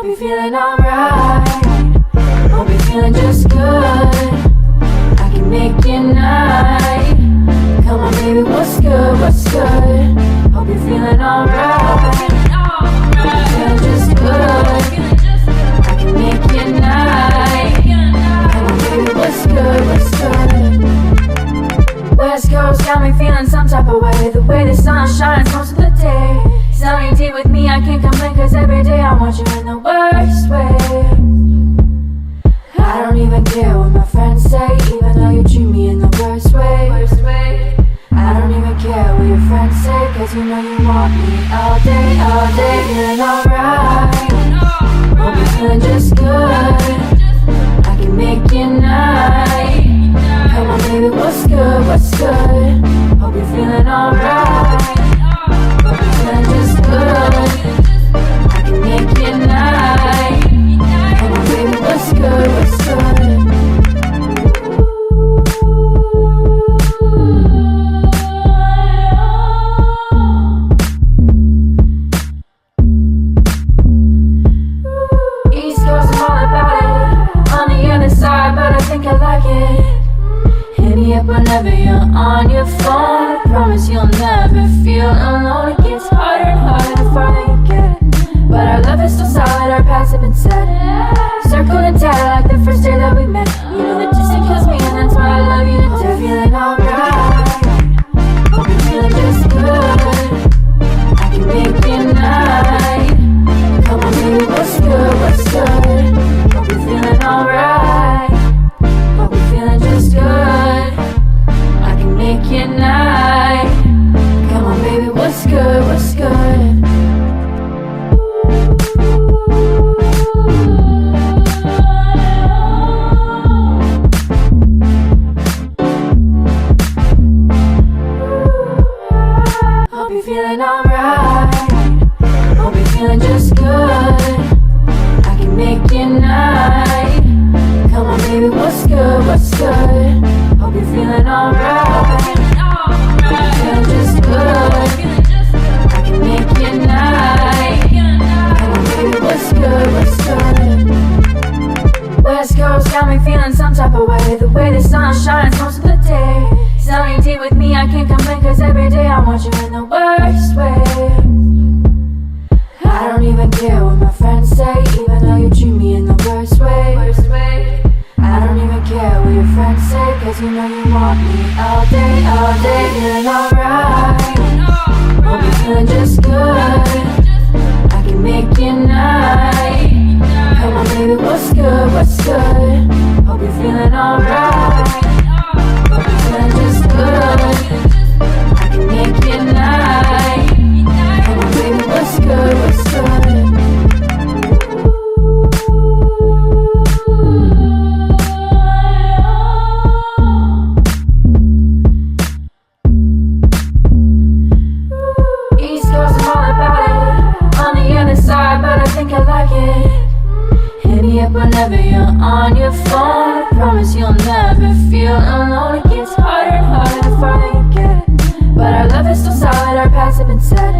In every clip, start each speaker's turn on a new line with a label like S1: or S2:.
S1: Hope you're feeling alright. Hope you're feeling just good. I can make your night. Come on baby, what's good, what's good? Hope you're feeling alright. Hope you're feeling just good. I can make your night. Come on baby, what's good, what's good? West Coast got me feeling some type of way. The way the sun shines most of the day. Sunny D with me, I can't complain, cause every day I want you in the worst way. I don't even care what my friends say, even though you treat me in the worst way. I don't even care what your friends say, cause you know you want me all day, feeling alright. Hope you're feeling just good. I can make your night. Come on baby, what's good, what's good? Hope you're feeling alright. Hope you're feeling just good. I can make your night. Come on baby, what's good, what's good? East Coast, I'm all about it. On the other side, but I think I like it. Hit me up whenever you're on your phone. I promise you'll never feel alone. It gets harder and harder the farther you get, but our love is still solid, our paths have been set. Circled and tatted like the first day that we met. You know that distance kills me and that's why I love you to death. Feeling alright. Hope you're feeling just good. I can make your night. Come on baby, what's good, what's good? Hope you're feeling alright. Hope you're feeling just good. I can make your night. Come on baby, what's good, what's good? Hope you're feeling alright. Hope you're feeling just good. I can make your night. Come on baby, what's good, what's good? Hope you're feeling alright. Hope you're feeling just good. I can make your night. Come on baby, what's good, what's good? West Coast got me feeling some type of way. The way the sun shines most of the day. Sunny D with me, I can't complain, cause every day I want you in the worst way. I don't even care what my friends say, even though you treat me in the worst way. I don't even care what your friends say, cause you know you want me all day, feeling alright. Hope you're feeling just good. I can make your night. Come on baby, what's good, what's good? Hope you're feeling alright. Hope you're feeling just good. I can make your night. Come on baby, what's good, what's good? East Coast, I'm all about it. On the other side, but I think I like it. Hit me up whenever you're on your phone. I promise you'll never feel alone. It gets harder and harder the farther you get, but our love is still solid, our paths have been set.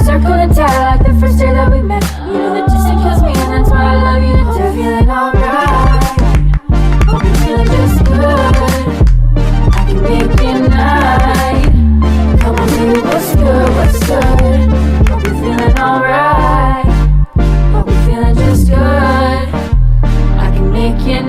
S1: Circled and tatted like the first day that we met. You know that distance kills me and that's why I love you to death. Feeling alright. Hope you're feeling just good. I can make your night. Come on baby, what's good, what's good? Hope you're feeling alright. Hope you're feeling just good. I can make your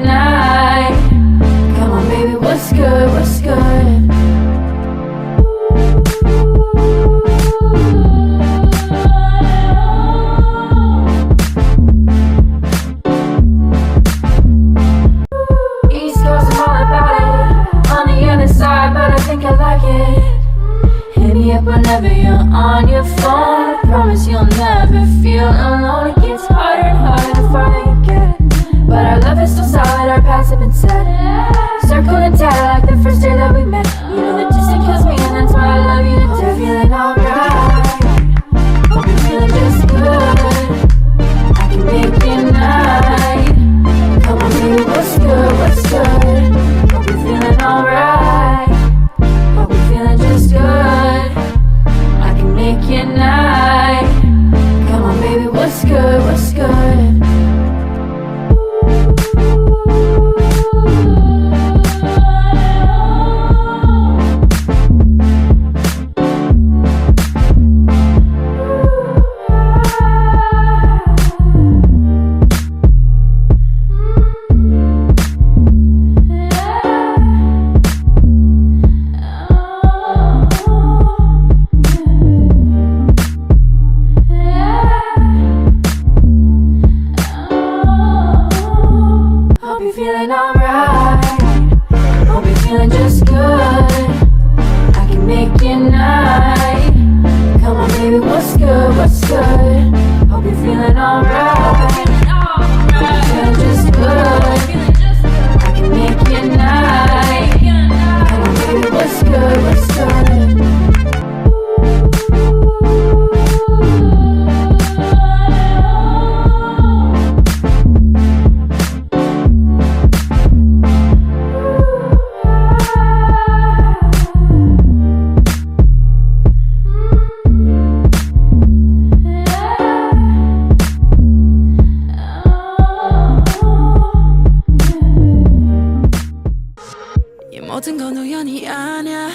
S2: 게 아니야.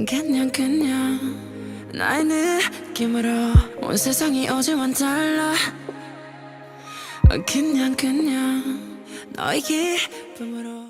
S2: 그냥 나의 느낌으로 온 세상이 어제와는 달라. 그냥 너의 기쁨으로